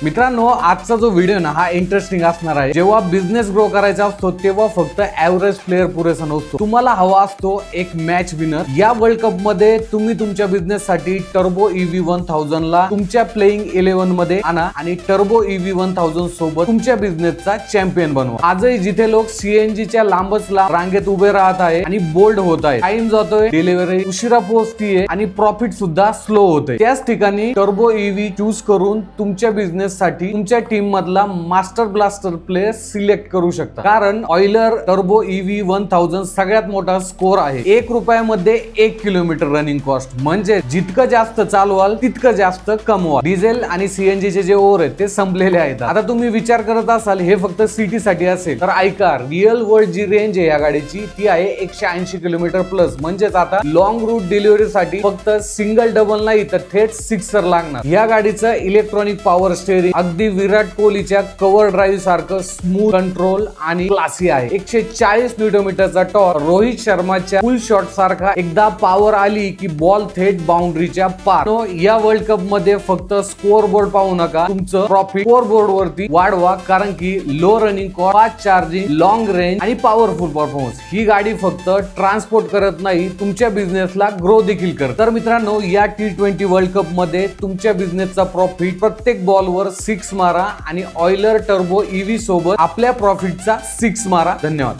मित्रांनो, आजचा जो व्हिडिओ ना हा इंटरेस्टिंग असणार आहे। जेव्हा बिझनेस ग्रो करायचा असतो तेव्हा फक्त ॲव्हरेज प्लेअर पुरेसा नसतो, तुम्हाला हवा असतो एक मॅच विनर। या वर्ल्ड कप मध्ये तुम्ही तुमच्या बिझनेस साठी टर्बो EV1000 ला तुमच्या प्लेइंग 11 मध्ये आणा आणि टर्बो EV1000 सोबत तुमच्या बिझनेसचा चॅम्पियन बनवा। आजही जिथे लोक CNG च्या लांबच लांब रांगेत उभे राहत आहे आणि बोल्ड होत आहे, टाइम जातोय, डिलिव्हरी उशिरा पोहोचतीये आणि प्रॉफिट सुद्धा स्लो होते, त्याच ठिकाणी टर्बो EV चूज करून तुमच्या बिझनेस साठी तुमच्या टीम मधला मास्टर ब्लास्टर प्लेयर सिलेक्ट करू शकता। कारण ऑइलर टर्बो EV1000 सगळ्यात मोठा स्कोर आहे। 1 रुपयामध्ये 1 किलोमीटर रनिंग कॉस्ट, म्हणजे जितकं जास्त चालवाल तितकं जास्त कमवा। डिझेल आणि CNG चे जे ओव्हर आहेत ते संपलेले आहेत। आता तुम्ही विचार करत असाल हे फक्त सिटी साठी असेल, तर ऐका, रिअल वर्ल्ड जी रेंज आहे या गाडीची ती आहे 180 किलोमीटर प्लस। म्हणजेच आता लॉंग रूट डिलिव्हरी साठी फक्त सिंगल डबल नाही तर थेट सिक्सर लागणार। या गाडीचं इलेक्ट्रॉनिक पॉवर स्टेअरिंग अगदी विराट कोहलीच्या कव्हर ड्राईव्ह सारखं स्मूथ कंट्रोल आणि क्लासी आहे। 140 न्यूटनमीटरचा टॉर्क, रोहित शर्माच्या फुल शॉट सारखा एकदा पॉवर आली की बॉल थेट बाउंड्रीच्या पार। या वर्ल्ड कप मध्ये फक्त स्कोर बोर्ड पाहू नका, तुमचं प्रॉफिट स्कोर बोर्ड वरती वाढवा, कारण की low running cost, fast charging, long range आणि पॉवरफुल परफॉर्मन्स ही गाडी फक्त ट्रान्सपोर्ट करत नाही, तुमच्या बिझनेसला ग्रो देखील करते। तर मित्रांनो, या T20 वर्ल्ड कप मध्ये तुमच्या बिझनेसचा प्रॉफिट प्रत्येक बॉलवर 6 मारा आणि ऑइलर टर्बो EV सोबत आपल्या प्रॉफिटचा 6 मारा। धन्यवाद।